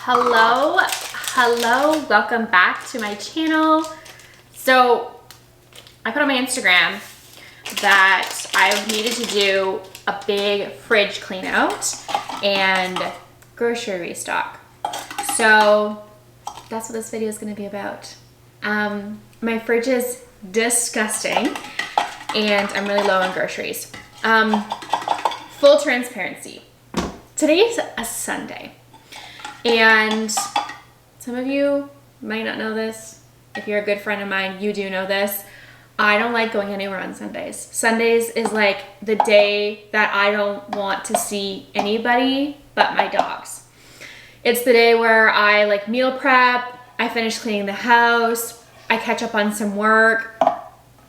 Hello, welcome back to my channel. So I put on my Instagram that I needed to do a big fridge clean out and grocery restock. So that's what this video is going to be about. My fridge is disgusting and I'm really low on groceries. Full transparency. Today's a Sunday. And some of you might not know this. If you're a good friend of mine, you do know this. I don't like going anywhere on Sundays. Sundays is like the day that I don't want to see anybody but my dogs. It's the day where I like meal prep, I finish cleaning the house, I catch up on some work,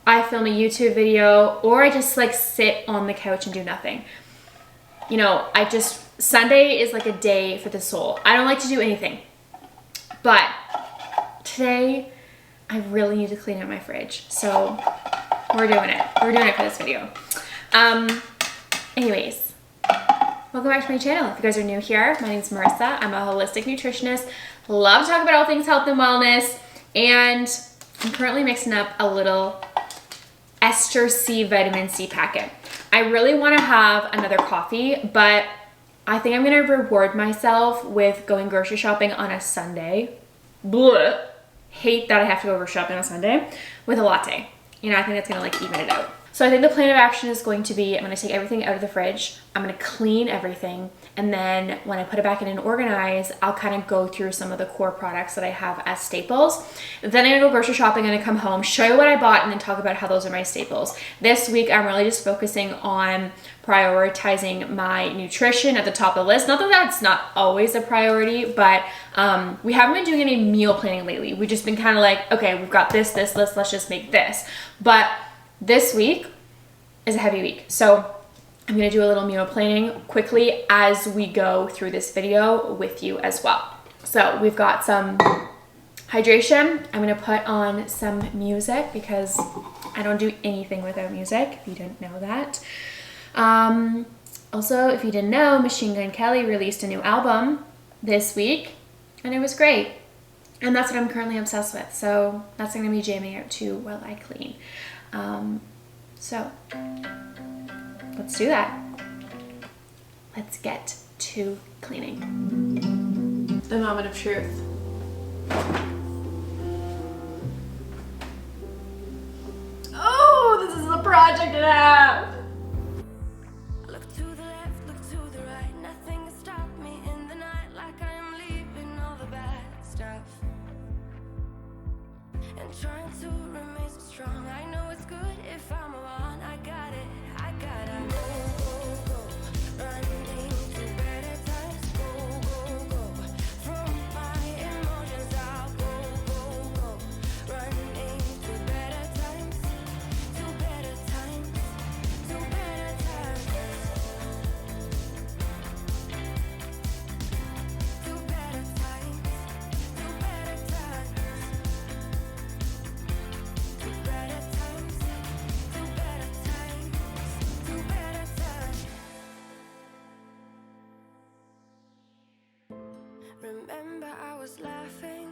I film a YouTube video, or I just like sit on the couch and do nothing. You know, Sunday is like a day for the soul. I don't like to do anything. But today, I really need to clean out my fridge. So we're doing it. We're doing it for this video. Anyways, welcome back to my channel. If you guys are new here, my name is Marissa. I'm a holistic nutritionist. Love to talk about all things health and wellness. And I'm currently mixing up a little Ester C vitamin C packet. I really want to have another coffee, but I think I'm going to reward myself with going grocery shopping on a Sunday. Blech. Hate that I have to go grocery shopping on a Sunday with a latte. You know, I think that's going to like even it out. So I think the plan of action is going to be, I'm going to take everything out of the fridge. I'm going to clean everything. And then when I put it back in and organize, I'll kind of go through some of the core products that I have as staples. Then I'm going to go grocery shopping, I'm going to come home, show you what I bought, and then talk about how those are my staples. This week, I'm really just focusing on prioritizing my nutrition at the top of the list. Not that that's not always a priority, but we haven't been doing any meal planning lately. We've just been kind of like, okay, we've got this list, let's just make this. But this week is a heavy week. So I'm gonna do a little meal planning quickly as we go through this video with you as well. So we've got some hydration. I'm gonna put on some music because I don't do anything without music, if you didn't know that. Also, if you didn't know, Machine Gun Kelly released a new album this week and it was great. And that's what I'm currently obsessed with. So that's gonna be jamming out to while I clean. So let's do that. Let's get to cleaning. The moment of truth. Oh, this is a project and a half. Look to the left, look to the right. Nothing can stop me in the night, like I am leaving all the bad stuff and trying to remain so strong. I know it's good if I'm wrong. I got it, I gotta go, running to better times. Go, from my emotions I'll go, running to better times, to better times, to better times, to better times, to better times. To better times, to better times, to better times. Remember I was laughing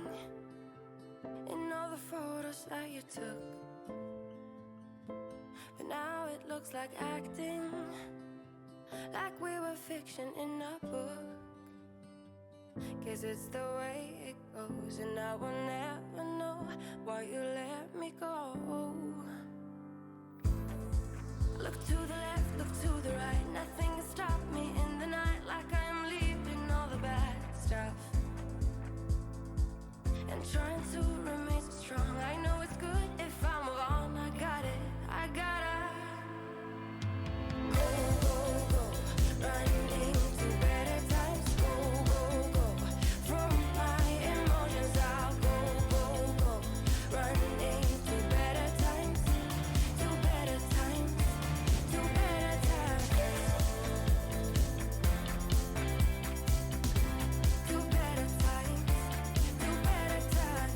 in all the photos that you took, but now it looks like acting, like we were fiction in a book. Guess it's the way it goes, and I will never know why you let me go. Look to the left, look to the right. Nothing can stop me in the night, like I am leaving all the bad stuff and trying to remain so strong. I know it's good if I'm wrong. I got it, I gotta go, running to better times. Go, from my emotions I'll go, running to better times, to better times, to better times, to better times, to better times.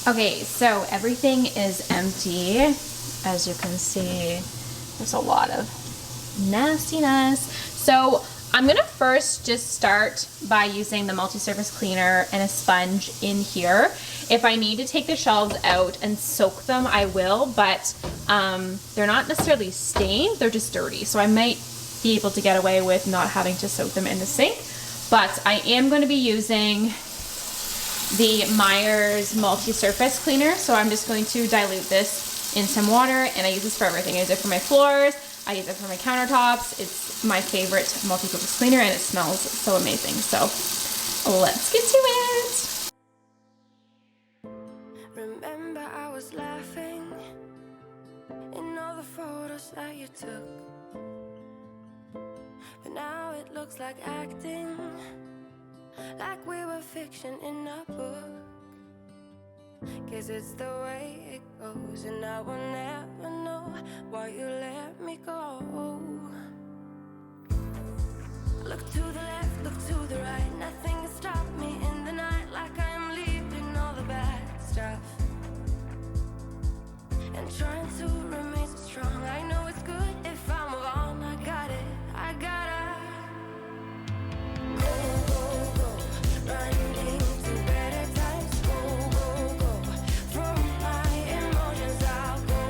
Okay, so everything is empty. As you can see, there's a lot of nastiness. So I'm gonna first just start by using the multi-surface cleaner and a sponge in here. If I need to take the shelves out and soak them, I will, but they're not necessarily stained, they're just dirty. So I might be able to get away with not having to soak them in the sink. But I am going to be using the Meyer's multi-surface cleaner. So I'm just going to dilute this in some water, and I use this for everything. I use it for my floors, I use it for my countertops. It's my favorite multi-purpose cleaner, and it smells so amazing. So let's get to it. Remember I was laughing in all the photos that you took, but now it looks like acting, like we were fiction in a book. Guess it's the way it goes, and I will never know why you let me go. Look to the left, look to the right, nothing can stop me in the night, like I am leaving all the bad stuff and trying to remain so strong. I know it's good if I'm wrong. I got it, I gotta go, running to better times. Go, from my emotions. I'll go,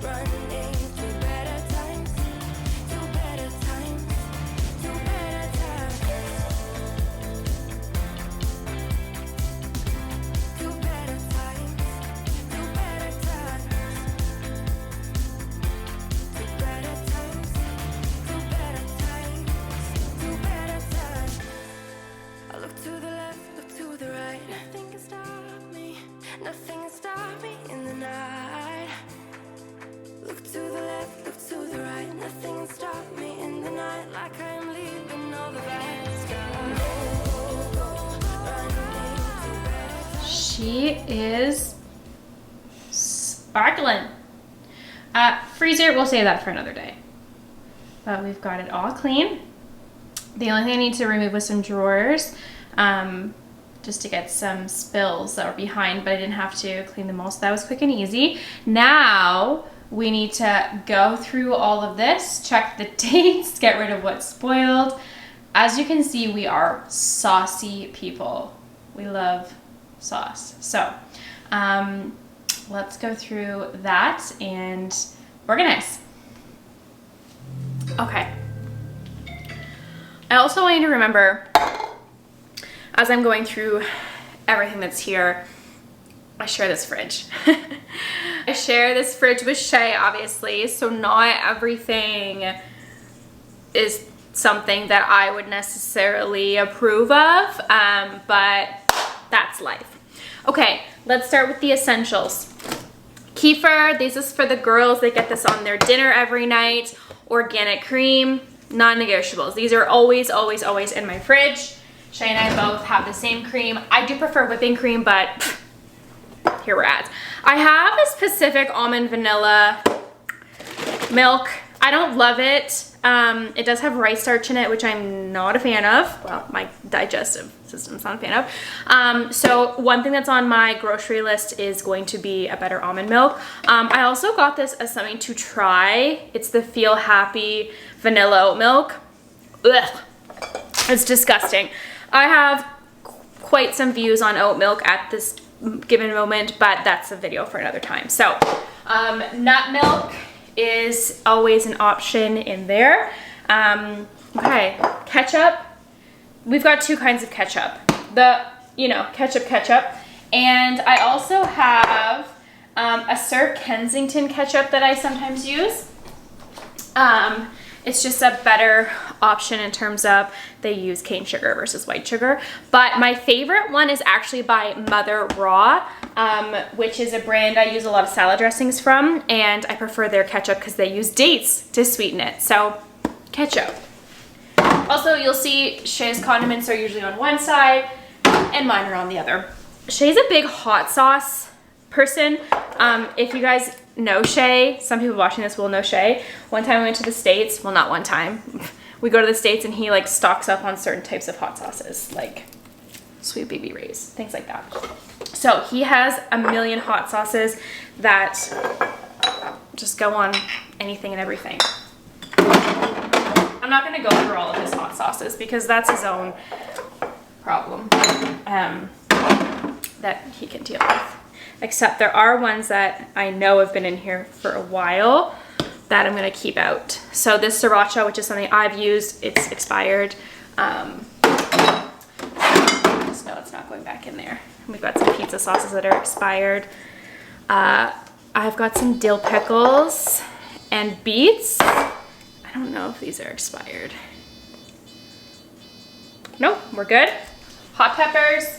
running to better times, to better times, to better times, to better times, to better times, to better times, to better times, to better times. I look to the left, look to the right. Nothing can stop me. Nothing can stop me in the night. Look to the left, look to the right. Nothing can stop me in the night, like I am leaving all the bad stuff. Running to better. She is sparkling. Freezer, we'll save that for another day. But we've got it all clean. The only thing I need to remove was some drawers, just to get some spills that were behind, but I didn't have to clean them all, so that was quick and easy. Now we need to go through all of this, check the dates, get rid of what's spoiled. As you can see, we are saucy people. We love sauce. So let's go through that and organize. Okay. I also want you to remember, as I'm going through everything that's here, I share this fridge. I share this fridge with Shay, obviously, so not everything is something that I would necessarily approve of, but that's life. Okay, let's start with the essentials. Kefir, this is for the girls. They get this on their dinner every night. Organic cream, non-negotiables. These are always, always, always in my fridge. Shay and I both have the same cream. I do prefer whipping cream, but here we're at. I have a specific almond vanilla milk. I don't love it. It does have rice starch in it, which I'm not a fan of. Well, my digestive system's not a fan of. So one thing that's on my grocery list is going to be a better almond milk. I also got this as something to try. It's the Feel Happy vanilla oat milk. Ugh, it's disgusting. I have quite some views on oat milk at this given moment, but that's a video for another time. So nut milk is always an option in there. Okay, ketchup. We've got two kinds of ketchup. The, ketchup. And I also have a Sir Kensington ketchup that I sometimes use. It's just a better option in terms of they use cane sugar versus white sugar. But my favorite one is actually by Mother Raw, which is a brand I use a lot of salad dressings from, and I prefer their ketchup because they use dates to sweeten it. So, ketchup. Also, you'll see Shay's condiments are usually on one side and mine are on the other. Shay's a big hot sauce person. If you guys know Shay, some people watching this will know Shay. One time we went to the States, well, not one time. We go to the States and he like stocks up on certain types of hot sauces, like Sweet Baby Ray's, things like that. So he has a million hot sauces that just go on anything and everything. I'm not gonna go through all of his hot sauces because that's his own problem that he can deal with. Except there are ones that I know have been in here for a while that I'm gonna keep out. So this sriracha, which is something I've used, it's expired. Just know it's not going back in there. We've got some pizza sauces that are expired. I've got some dill pickles and beets. I don't know if these are expired. Nope, we're good. Hot peppers.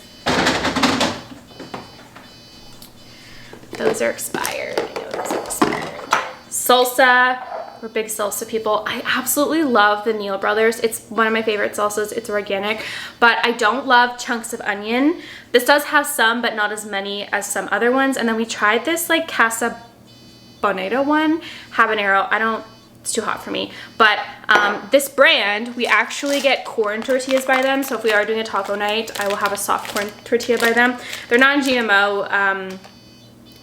Those are expired. I know those are expired. Salsa. We're big salsa people. I absolutely love the Neal Brothers. It's one of my favorite salsas. It's organic, but I don't love chunks of onion. This does have some, but not as many as some other ones. And then we tried this like Casa Bonita one, habanero. It's too hot for me. But this brand, we actually get corn tortillas by them. So if we are doing a taco night, I will have a soft corn tortilla by them. They're non-GMO,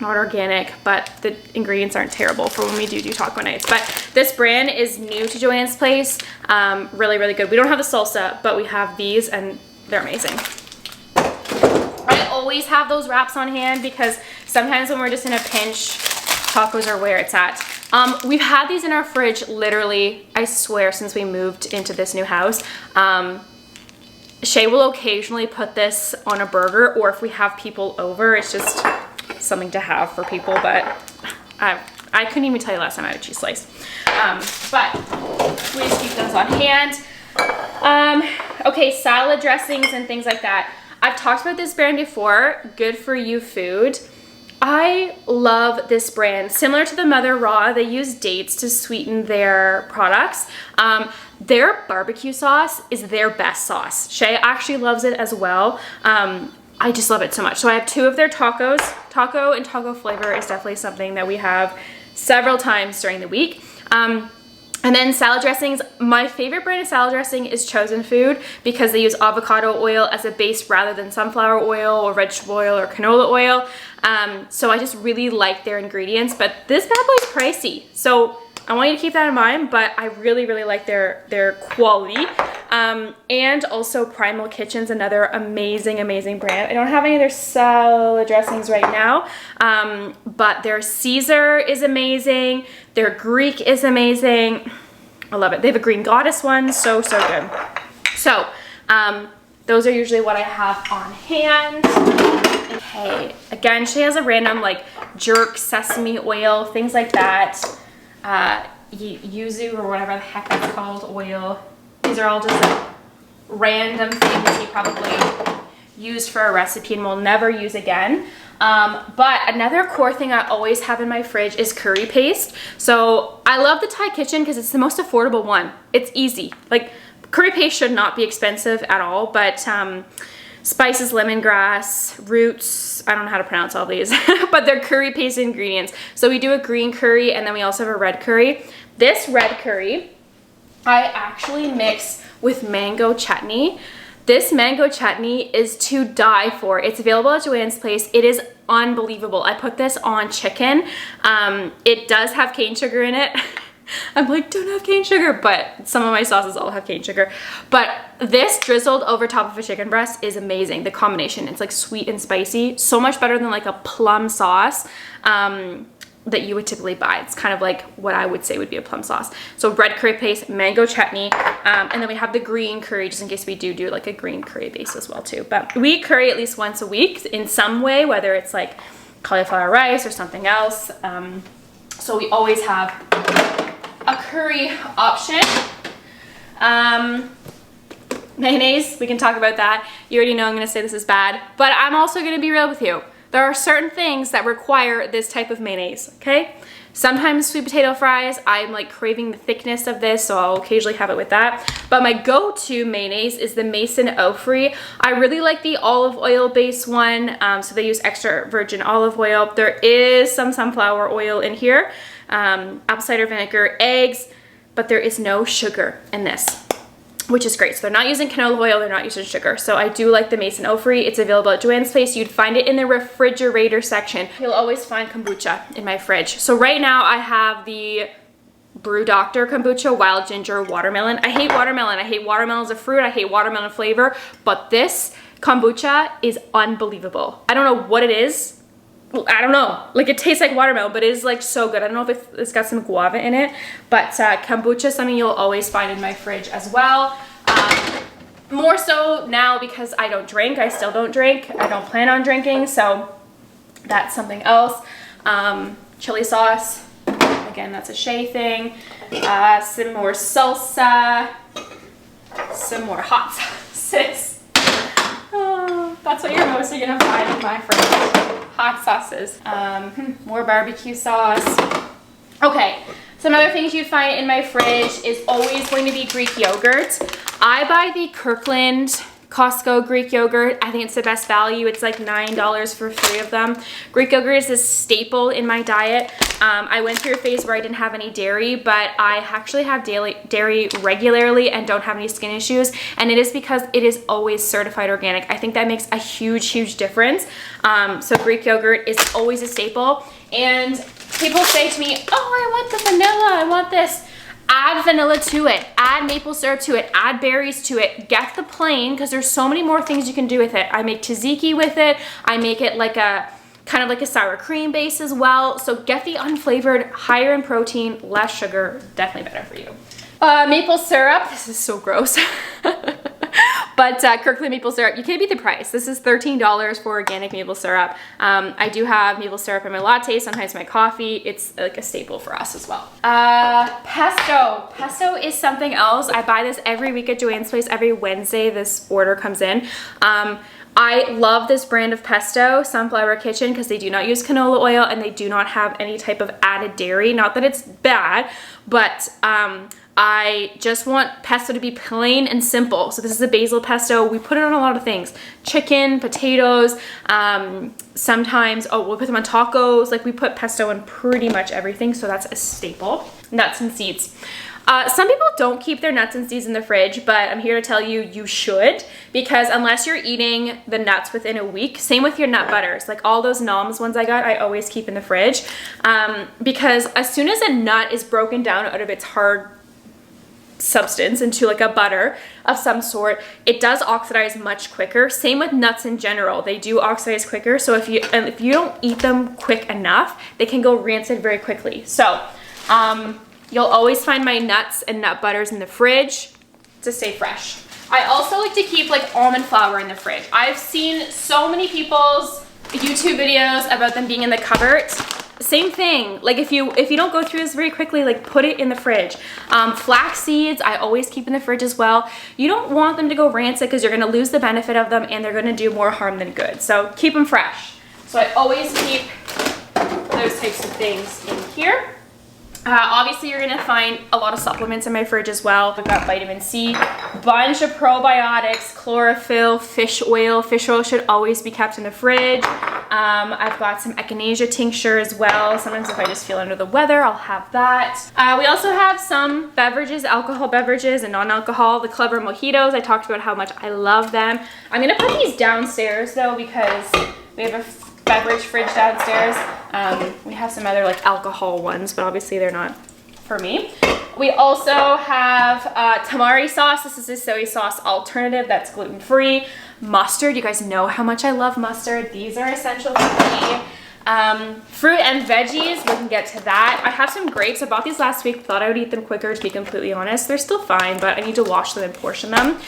not organic, but the ingredients aren't terrible for when we do taco nights. But this brand is new to Joanne's Place. Really, really good. We don't have the salsa, but we have these and they're amazing. I always have those wraps on hand because sometimes when we're just in a pinch, tacos are where it's at. We've had these in our fridge literally, I swear, since we moved into this new house. Shay will occasionally put this on a burger, or if we have people over, it's just something to have for people, but I couldn't even tell you last time I had a cheese slice. But we just keep those on hand. Okay, salad dressings and things like that. I've talked about this brand before, Good For You Food. I love this brand. Similar to the Mother Raw, they use dates to sweeten their products. Their barbecue sauce is their best sauce. Shay actually loves it as well. I just love it so much. So I have 2 of their tacos. Taco and taco flavor is definitely something that we have several times during the week. And then salad dressings. My favorite brand of salad dressing is Chosen Food because they use avocado oil as a base rather than sunflower oil or vegetable oil or canola oil. So I just really like their ingredients, but this bad boy's pricey. So I want you to keep that in mind, but I really, really like their quality. And also Primal Kitchen's another amazing, amazing brand. I don't have any of their salad dressings right now, but their Caesar is amazing. Their Greek is amazing. I love it. They have a Green Goddess one, so, so good. So, those are usually what I have on hand. Okay, again, she has a random like jerk sesame oil, things like that. Yuzu or whatever the heck that's called, oil. These are all just like random things he probably used for a recipe and will never use again. But another core thing I always have in my fridge is curry paste. So I love the Thai Kitchen because it's the most affordable one. It's easy. Like curry paste should not be expensive at all, but spices, lemongrass, roots, I don't know how to pronounce all these, but they're curry paste ingredients. So we do a green curry and then we also have a red curry. This red curry, I actually mix with mango chutney. This mango chutney is to die for. It's available at Joanne's Place. It is unbelievable. I put this on chicken. It does have cane sugar in it. I'm like, don't have cane sugar, but some of my sauces all have cane sugar. But this drizzled over top of a chicken breast is amazing. The combination, it's like sweet and spicy. So much better than like a plum sauce that you would typically buy. It's kind of like what I would say would be a plum sauce. So red curry paste, mango chutney, and then we have the green curry just in case we do like a green curry base as well too. But we curry at least once a week in some way, whether it's like cauliflower rice or something else. So we always have a curry option. Mayonnaise, we can talk about that. You already know I'm gonna say this is bad, but I'm also gonna be real with you. There are certain things that require this type of mayonnaise, okay? Sometimes sweet potato fries, I'm like craving the thickness of this, so I'll occasionally have it with that. But my go-to mayonnaise is the Mason O-Free. I really like the olive oil based one, so they use extra virgin olive oil. There is some sunflower oil in here, apple cider vinegar, eggs, but there is no sugar in this. which is great. So they're not using canola oil, they're not using sugar. So I do like the Mason Ofri. It's available at Joann's Place. You'd find it in the refrigerator section. You'll always find kombucha in my fridge. So right now I have the Brew Doctor kombucha, wild ginger, watermelon. I hate watermelon. I hate watermelon as a fruit. I hate watermelon flavor, but this kombucha is unbelievable. I don't know what it is. I don't know, like it tastes like watermelon, but it is like so good. I don't know if it's got some guava in it, but kombucha is something you'll always find in my fridge as well. More so now because I don't drink. I still don't drink. I don't plan on drinking, so that's something else. Chili sauce, again, that's a Shay thing. Some more salsa, some more hot sauces. Oh, that's what you're mostly gonna find in my fridge. Hot sauces, more barbecue sauce. Okay, some other things you'd find in my fridge is always going to be Greek yogurt. I buy the Kirkland Costco Greek yogurt. I think it's the best value. It's like $9 for 3 of them. Greek yogurt is a staple in my diet. I went through a phase where I didn't have any dairy, but I actually have dairy regularly and don't have any skin issues. And it is because it is always certified organic. I think that makes a huge, huge difference. So Greek yogurt is always a staple. And people say to me, oh, I want the vanilla, I want this. Add vanilla to it, add maple syrup to it, add berries to it, get the plain, because there's so many more things you can do with it. I make tzatziki with it, I make it like a, kind of like a sour cream base as well. So get the unflavored, higher in protein, less sugar, definitely better for you. Maple syrup, this is so gross. But Kirkland maple syrup, you can't beat the price. This is $13 for organic maple syrup. I do have maple syrup in my latte, sometimes my coffee. It's like a staple for us as well. Pesto. Pesto is something else. I buy this every week at Joann's Place. Every Wednesday this order comes in. I love this brand of pesto, Sunflower Kitchen, because they do not use canola oil and they do not have any type of added dairy. Not that it's bad, but I just want pesto to be plain and simple. So this is a basil pesto. We put it on a lot of things. Chicken, potatoes, sometimes, oh, we'll put them on tacos. Like we put pesto on pretty much everything, so that's a staple. Nuts and seeds. Some people don't keep their nuts and seeds in the fridge, but I'm here to tell you, you should, because unless you're eating the nuts within a week, same with your nut butters, like all those Noms ones I got, I always keep in the fridge, because as soon as a nut is broken down out of its hard substance into like a butter of some sort, it does oxidize much quicker. Same with nuts in general, they do oxidize quicker. So if you don't eat them quick enough, they can go rancid very quickly. So you'll always find my nuts and nut butters in the fridge to stay fresh. I also like to keep like almond flour in the fridge. I've seen so many people's YouTube videos about them being in the cupboard. Same thing, like if you don't go through this very quickly, like put it in the fridge. Flax seeds, I always keep in the fridge as well. You don't want them to go rancid because you're gonna lose the benefit of them and they're gonna do more harm than good. So keep them fresh. So I always keep those types of things in here. Obviously you're gonna find a lot of supplements in my fridge as well. I've got vitamin C, bunch of probiotics, chlorophyll, fish oil. Fish oil should always be kept in the fridge. I've got some echinacea tincture as well. Sometimes if I just feel under the weather, I'll have that. We also have some beverages, alcohol beverages and non-alcohol. The Clever Mojitos, I talked about how much I love them. I'm gonna put these downstairs though because we have a beverage fridge downstairs. We have some other like alcohol ones, but obviously they're not for me. We also have tamari sauce. This is a soy sauce alternative that's gluten-free. Mustard, you guys know how much I love mustard. These are essential for me. Fruit and veggies, we can get to that. I have some grapes. I bought these last week, thought I would eat them quicker, to be completely honest. They're still fine, but I need to wash them and portion them.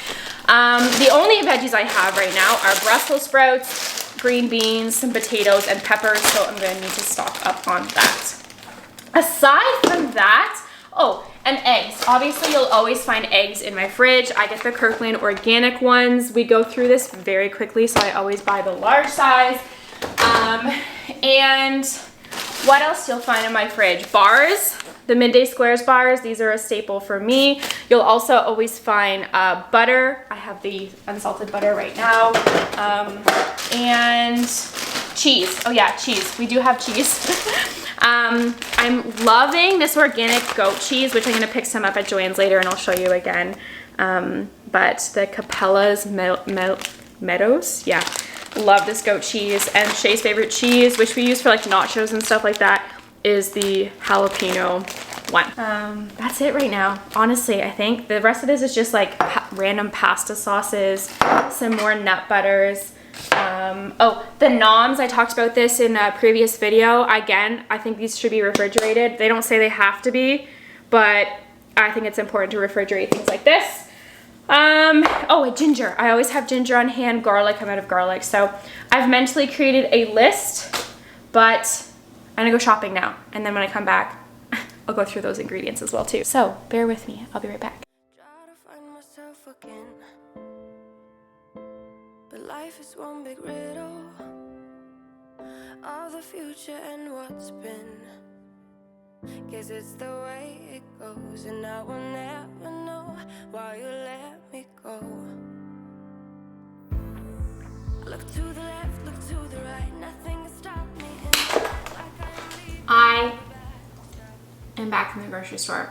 The only veggies I have right now are Brussels sprouts, green beans, some potatoes, and peppers, so I'm gonna need to stock up on that. Aside from that, oh, and eggs. Obviously, you'll always find eggs in my fridge. I get the Kirkland organic ones. We go through this very quickly, so I always buy the large size. And what else you'll find in my fridge? Bars, the Midday Squares bars. These are a staple for me. You'll also always find butter. I have the unsalted butter right now. And cheese. Oh yeah, cheese. We do have cheese. I'm loving this organic goat cheese, which I'm gonna pick some up at Joann's later and I'll show you again. But the Capella's Meadows, yeah, love this goat cheese. And Shay's favorite cheese, which we use for like nachos and stuff like that, is the jalapeno one. That's it right now. Honestly, I think the rest of this is just like random pasta sauces, some more nut butters. Oh, the noms, I talked about this in a previous video. Again, I think these should be refrigerated. They don't say they have to be, but I think it's important to refrigerate things like this. Oh, a ginger. I always have ginger on hand, garlic, I'm out of garlic. So I've mentally created a list, but I'm gonna go shopping now. And then when I come back, I'll go through those ingredients as well too. So bear with me, I'll be right back. Try to find myself again, but life is one big riddle of the future and what's been. Guess it's the way it goes, and I will never know why you let me go. Look to the left, look to the right, nothing can stop me in the light, like I am back from the grocery store,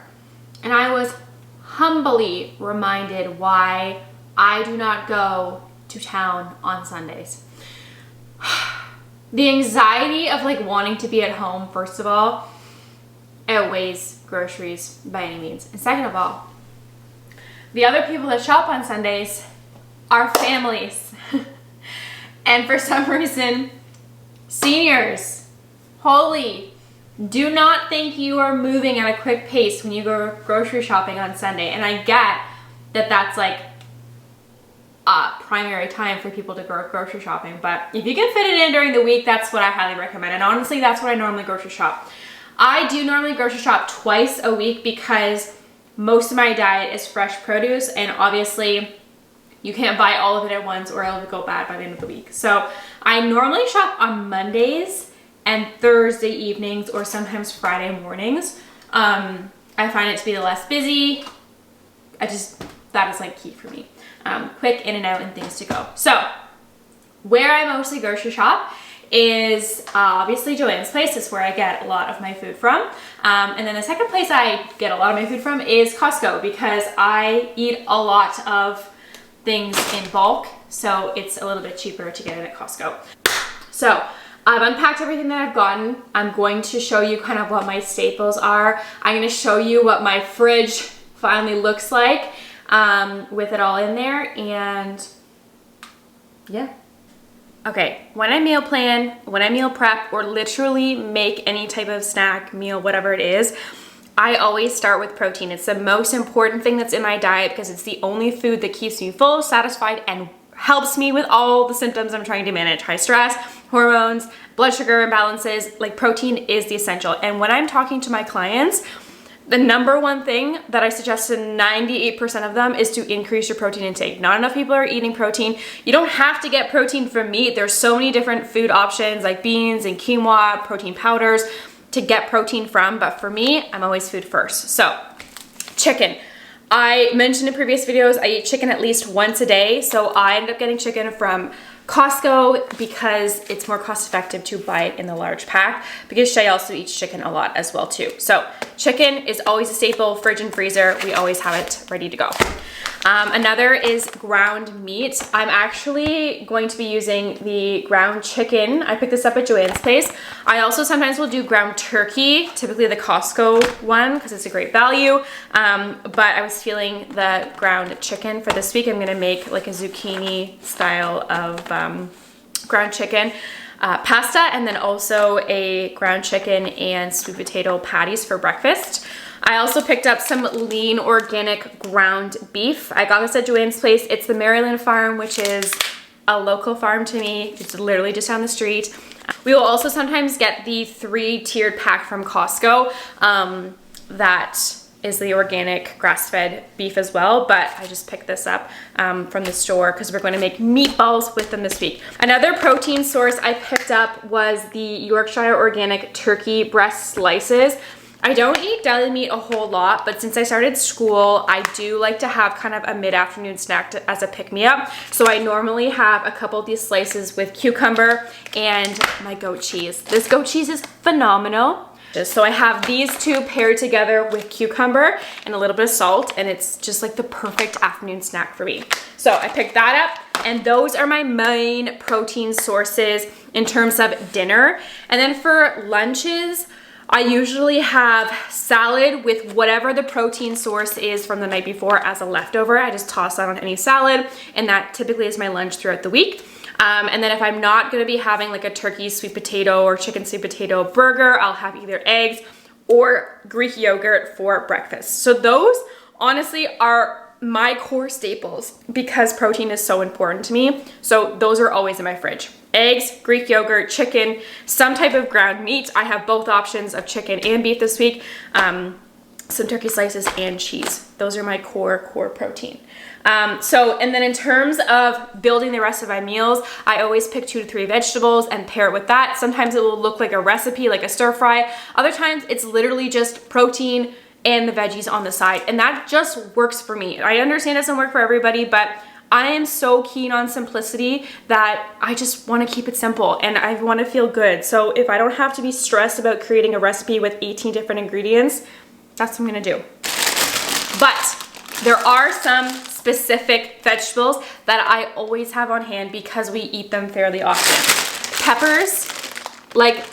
and I was humbly reminded why I do not go to town on Sundays. The anxiety of like wanting to be at home, first of all, outweighs groceries by any means. And second of all, the other people that shop on Sundays are families. And for some reason, seniors, holy, do not think you are moving at a quick pace when you go grocery shopping on Sunday. And I get that that's like a primary time for people to go grocery shopping, but if you can fit it in during the week, that's what I highly recommend. And honestly, that's what I normally grocery shop. I do normally grocery shop twice a week because most of my diet is fresh produce, and obviously you can't buy all of it at once or it'll go bad by the end of the week. So I normally shop on Mondays and Thursday evenings, or sometimes Friday mornings. I find it to be the less busy. That is like key for me. Quick in and out and things to go. So where I mostly grocery shop is obviously Joanne's place. Is where I get a lot of my food from. And then the second place I get a lot of my food from is Costco, because I eat a lot of things in bulk, so it's a little bit cheaper to get it at Costco. So I've unpacked everything that I've gotten. I'm going to show you kind of what my staples are. I'm going to show you what my fridge finally looks like with it all in there, and yeah. Okay, when I meal plan, when I meal prep, or literally make any type of snack, meal, whatever it is, I always start with protein. It's the most important thing that's in my diet because it's the only food that keeps me full, satisfied, and helps me with all the symptoms I'm trying to manage. High stress, hormones, blood sugar imbalances. Like, protein is the essential. And when I'm talking to my clients, the number one thing that I suggest to 98% of them is to increase your protein intake. Not enough people are eating protein. You don't have to get protein from meat. There's so many different food options like beans and quinoa, protein powders to get protein from, but for me, I'm always food first. So, chicken. I mentioned in previous videos, I eat chicken at least once a day, so I end up getting chicken from Costco because it's more cost effective to buy it in the large pack, because Shay also eats chicken a lot as well too. So chicken is always a staple, fridge and freezer. We always have it ready to go. Another is ground meat. I'm actually going to be using the ground chicken. I picked this up at Joanne's place. I also sometimes will do ground turkey, typically the Costco one because it's a great value. But I was feeling the ground chicken for this week. I'm gonna make like a zucchini style of ground chicken pasta, and then also a ground chicken and sweet potato patties for breakfast. I also picked up some lean organic ground beef. I got this at Joanne's place. It's the Merryland farm, which is a local farm to me. It's literally just down the street. We will also sometimes get the 3-tiered pack from Costco. That is the organic grass-fed beef as well, but I just picked this up from the store because we're going to make meatballs with them this week. Another protein source I picked up was the Yorkshire organic turkey breast slices. I don't eat deli meat a whole lot, but since I started school, I do like to have kind of a mid-afternoon snack as a pick-me-up. So I normally have a couple of these slices with cucumber and my goat cheese. This goat cheese is phenomenal. So I have these two paired together with cucumber and a little bit of salt, and it's just like the perfect afternoon snack for me. So I picked that up, and those are my main protein sources in terms of dinner. And then for lunches, I usually have salad with whatever the protein source is from the night before as a leftover. I just toss that on any salad, and that typically is my lunch throughout the week. And then if I'm not gonna be having like a turkey sweet potato or chicken sweet potato burger, I'll have either eggs or Greek yogurt for breakfast. So those honestly are my core staples because protein is so important to me. So those are always in my fridge. Eggs, Greek yogurt, chicken, some type of ground meat. I have both options of chicken and beef this week. Some turkey slices and cheese. Those are my core protein. And then in terms of building the rest of my meals, I always pick 2 to 3 vegetables and pair it with that. Sometimes it will look like a recipe, like a stir fry. Other times it's literally just protein and the veggies on the side. And that just works for me. I understand it doesn't work for everybody, but I am so keen on simplicity that I just want to keep it simple and I want to feel good. So if I don't have to be stressed about creating a recipe with 18 different ingredients, that's what I'm gonna do. But there are some specific vegetables that I always have on hand because we eat them fairly often. Peppers, like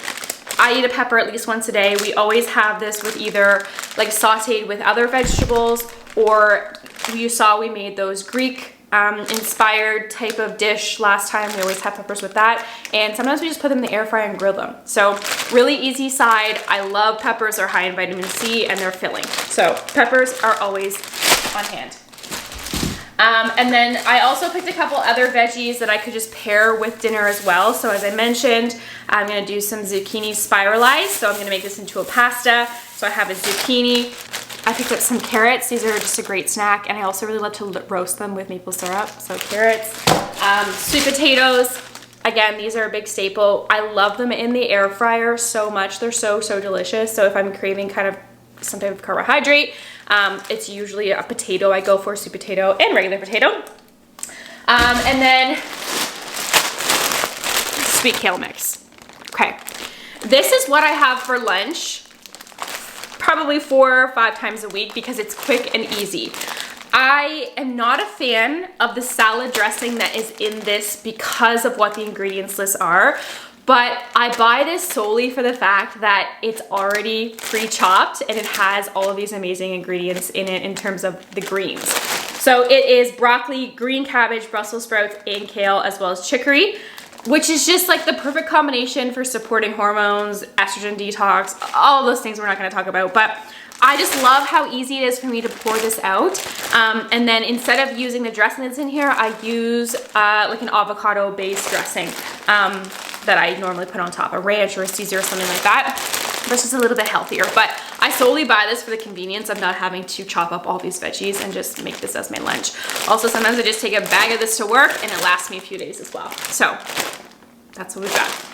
I eat a pepper at least once a day. We always have this with either like sauteed with other vegetables, or you saw we made those Greek inspired type of dish last time. We always have peppers with that, and sometimes we just put them in the air fryer and grill them. So really easy side. I love peppers. They're high in vitamin C and they're filling. So peppers are always on hand. And then I also picked a couple other veggies that I could just pair with dinner as well. So as I mentioned, I'm gonna do some zucchini spiralized. So I'm gonna make this into a pasta. So I have a zucchini. I picked up some carrots. These are just a great snack. And I also really love to roast them with maple syrup. So carrots, sweet potatoes. Again, these are a big staple. I love them in the air fryer so much. They're so delicious. So if I'm craving kind of some type of carbohydrate, it's usually a potato I go for, sweet potato and regular potato. And then sweet kale mix. Okay, this is what I have for lunch probably 4 or 5 times a week because it's quick and easy. I am not a fan of the salad dressing that is in this because of what the ingredients lists are. But I buy this solely for the fact that it's already pre-chopped and it has all of these amazing ingredients in it in terms of the greens. So it is broccoli, green cabbage, Brussels sprouts, and kale, as well as chicory, which is just like the perfect combination for supporting hormones, estrogen detox, all those things we're not gonna talk about. But I just love how easy it is for me to pour this out. And then instead of using the dressing that's in here, I use like an avocado-based dressing that I normally put on top, a ranch or a Caesar or something like that. That's just a little bit healthier. But I solely buy this for the convenience of not having to chop up all these veggies and just make this as my lunch. Also, sometimes I just take a bag of this to work and it lasts me a few days as well. So that's what we've got.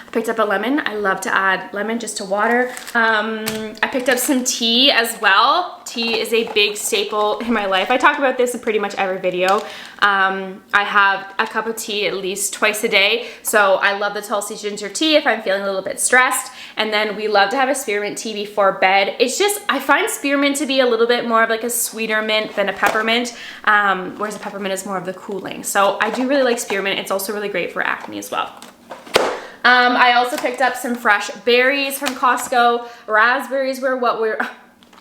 I picked up a lemon. I love to add lemon just to water. I picked up some tea as well. Tea is a big staple in my life. I talk about this in pretty much every video. I have a cup of tea at least twice a day. So I love the Tulsi ginger tea if I'm feeling a little bit stressed. And then we love to have a spearmint tea before bed. It's just, I find spearmint to be a little bit more of like a sweeter mint than a peppermint, whereas a peppermint is more of the cooling. So I do really like spearmint. It's also really great for acne as well. I also picked up some fresh berries from Costco. Raspberries were what were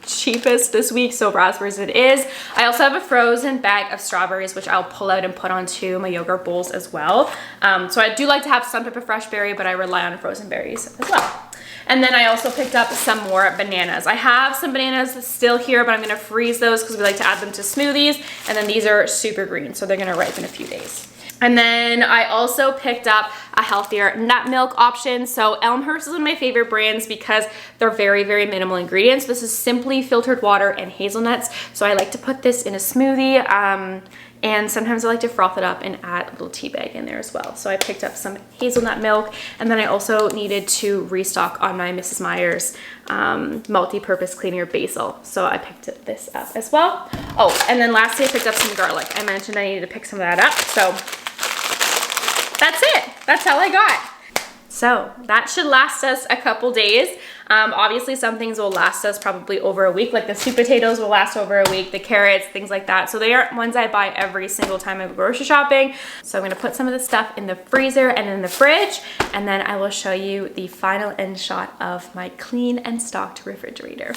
cheapest this week, so raspberries it is. I also have a frozen bag of strawberries, which I'll pull out and put onto my yogurt bowls as well. So I do like to have some type of fresh berry, but I rely on frozen berries as well. And then I also picked up some more bananas. I have some bananas still here, but I'm gonna freeze those because we like to add them to smoothies. And then these are super green, so they're gonna ripen in a few days. And then I also picked up a healthier nut milk option. So Elmhurst is one of my favorite brands because they're very minimal ingredients. This is simply filtered water and hazelnuts. So I like to put this in a smoothie. And sometimes I like to froth it up and add a little tea bag in there as well. So I picked up some hazelnut milk, and then I also needed to restock on my Mrs. Meyer's multi-purpose cleaner Basil. So I picked this up as well. Oh, and then lastly I picked up some garlic. I mentioned I needed to pick some of that up, so that's it. That's all I got. So that should last us a couple days. Obviously some things will last us probably over a week, like the sweet potatoes will last over a week, the carrots, things like that. So they aren't ones I buy every single time I go grocery shopping. So I'm gonna put some of the stuff in the freezer and in the fridge, and then I will show you the final end shot of my clean and stocked refrigerator.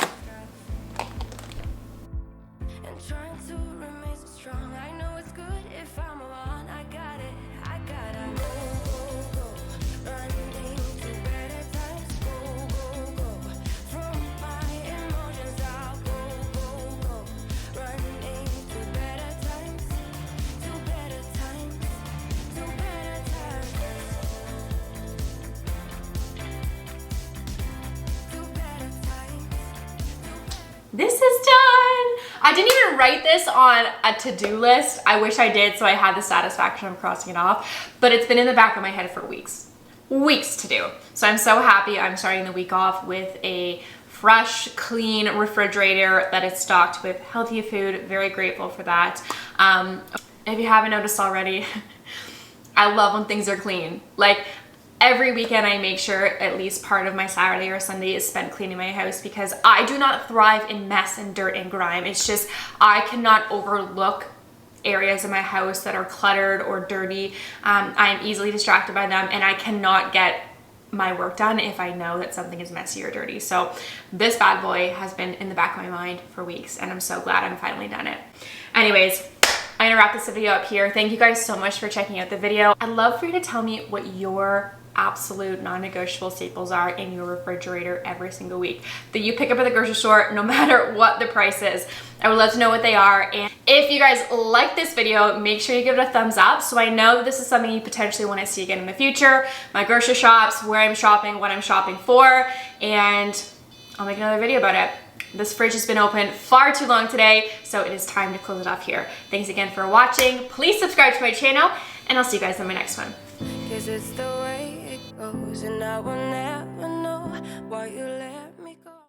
This is done. I didn't even write this on a to-do list. I wish I did, so I had the satisfaction of crossing it off, but it's been in the back of my head for weeks to do. So I'm so happy I'm starting the week off with a fresh, clean refrigerator that is stocked with healthy food. Very grateful for that. If you haven't noticed already, I love when things are clean. Like, every weekend I make sure at least part of my Saturday or Sunday is spent cleaning my house, because I do not thrive in mess and dirt and grime. It's just, I cannot overlook areas of my house that are cluttered or dirty. I am easily distracted by them, and I cannot get my work done if I know that something is messy or dirty. So this bad boy has been in the back of my mind for weeks, and I'm so glad I'm finally done it. Anyways, I'm gonna wrap this video up here. Thank you guys so much for checking out the video. I'd love for you to tell me what your absolute non-negotiable staples are in your refrigerator every single week that you pick up at the grocery store, no matter what the price is. I would love to know what they are. And if you guys like this video, make sure you give it a thumbs up so I know that this is something you potentially want to see again in the future. My grocery shops, where I'm shopping, what I'm shopping for, and I'll make another video about it. This fridge has been open far too long today, so it is time to close it off here. Thanks again for watching. Please subscribe to my channel, and I'll see you guys in my next one. 'Cause it's the way it goes, and I will never